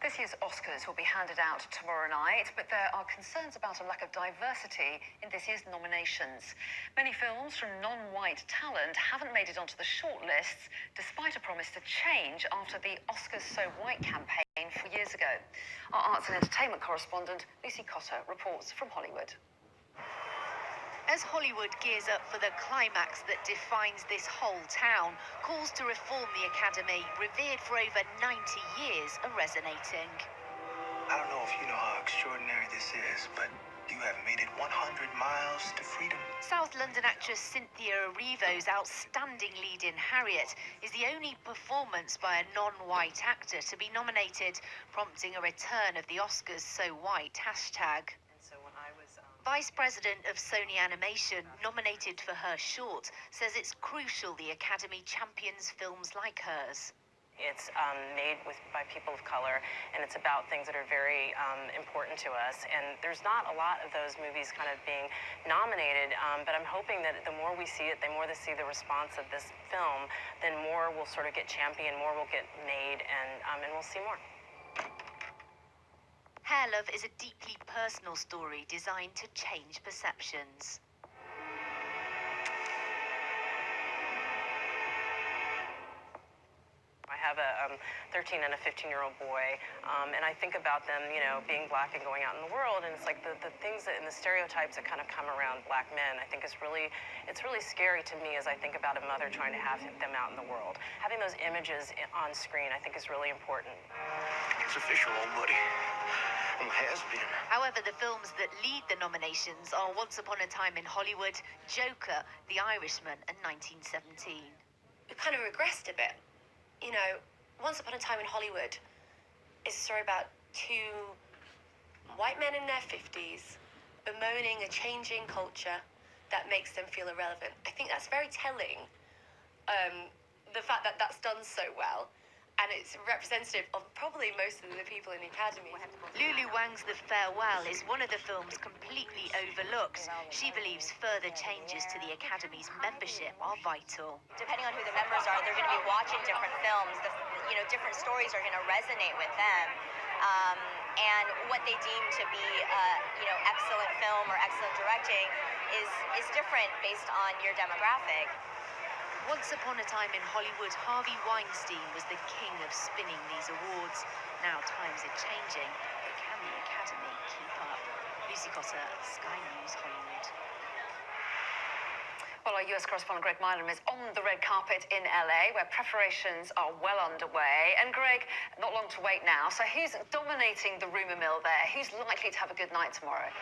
This year's Oscars will be handed out tomorrow night, but there are concerns about a lack of diversity in this year's nominations. Many films from non-white talent haven't made it onto the shortlists, despite a promise to change after the Oscars So White campaign 4 years ago. Our arts and entertainment correspondent, Lucy Cotter, reports from Hollywood. As Hollywood gears up for the climax that defines this whole town, calls to reform the Academy, revered for over 90 years, are resonating. I don't know if you know how extraordinary this is, but you have made it 100 miles to freedom. South London actress Cynthia Erivo's outstanding lead in Harriet is the only performance by a non-white actor to be nominated, prompting a return of the Oscars So White hashtag. Vice President of Sony Animation, nominated for her short, says it's crucial the Academy champions films like hers. It's made by people of color, and it's about things that are very important to us. And there's not a lot of those movies kind of being nominated, but I'm hoping that the more we see it, the more they see the response of this film, then more will sort of get championed, more will get made, and we'll see more. Hair Love is a deeply personal story designed to change perceptions. I have a 13 and a 15-year-old boy, and I think about them, you know, being black and going out in the world, and it's like the things that, and the stereotypes that kind of come around black men, I think it's really scary to me as I think about a mother trying to have them out in the world. Having those images on screen, I think, is really important. It's official, old buddy. I'm a has-been. However, the films that lead the nominations are Once Upon a Time in Hollywood, Joker, The Irishman, and 1917. We've kind of regressed a bit. You know, Once Upon a Time in Hollywood is a story about two white men in their 50s bemoaning a changing culture that makes them feel irrelevant. I think that's very telling. The fact that that's done so well, and it's representative of probably most of the people in the Academy. Lulu Wang's The Farewell is one of the films completely overlooked. She believes further changes to the Academy's membership are vital. Depending on who the members are, they're going to be watching different films. Different stories are going to resonate with them. And what they deem to be, excellent film or excellent directing is different based on your demographic. Once upon a time in Hollywood, Harvey Weinstein was the king of spinning these awards. Now times are changing, but can the Academy keep up? Lucy Cotter, Sky News, Hollywood. Well, our US correspondent Greg Milam is on the red carpet in LA, where preparations are well underway. And Greg, not long to wait now. So who's dominating the rumour mill there? Who's likely to have a good night tomorrow?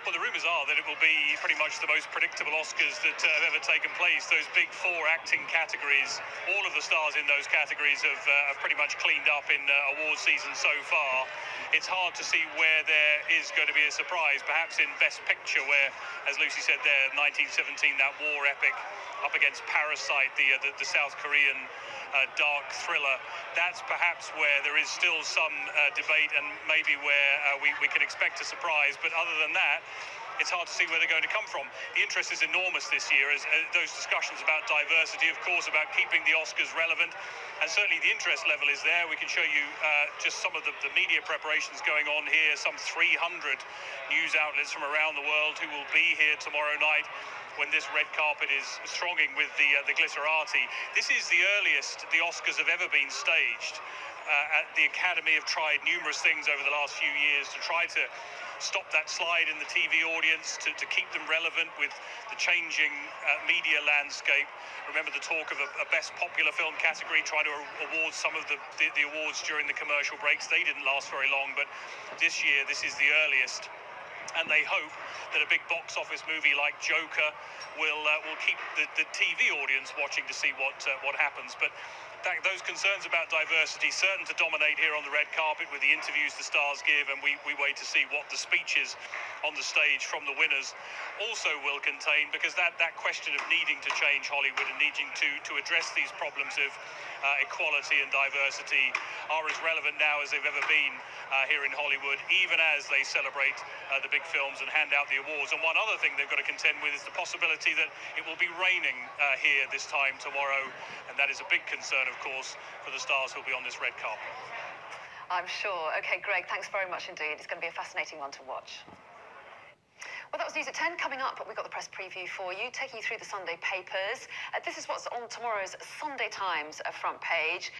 Well, the rumours are that it will be pretty much the most predictable Oscars that have ever taken place. Those big four acting categories, all of the stars in those categories have pretty much cleaned up in awards season so far. It's hard to see where there is going to be a surprise, perhaps in Best Picture, where, as Lucy said there, 1917, that war epic up against Parasite, the South Korean dark thriller. That's perhaps where there is still some debate and maybe where we can expect a surprise. But other than that, it's hard to see where they're going to come from. The interest is enormous this year, as those discussions about diversity, of course, about keeping the Oscars relevant, and certainly the interest level is there. We can show you just some of the media preparations going on here, some 300 news outlets from around the world who will be here tomorrow night when this red carpet is thronging with the glitterati. This is the earliest the Oscars have ever been staged. The Academy have tried numerous things over the last few years to try to stop that slide in the TV audience, to keep them relevant with the changing media landscape. Remember the talk of a best popular film category, trying to award some of the awards during the commercial breaks. They didn't last very long, but this year this is the earliest. And they hope that a big box office movie like Joker will keep the TV audience watching to see what happens. But those concerns about diversity certain to dominate here on the red carpet with the interviews the stars give, and we wait to see what the speeches on the stage from the winners also will contain, because that question of needing to change Hollywood and needing to address these problems of equality and diversity are as relevant now as they've ever been here in Hollywood, even as they celebrate the big big films and hand out the awards. And one other thing they've got to contend with is the possibility that it will be raining here this time tomorrow, and that is a big concern, of course, for the stars who'll be on this red carpet. I'm sure. Okay, Greg, thanks very much indeed. It's going to be a fascinating one to watch. Well, that was News at 10. Coming up, we've got the press preview for you, taking you through the Sunday papers. This is what's on tomorrow's Sunday Times front page.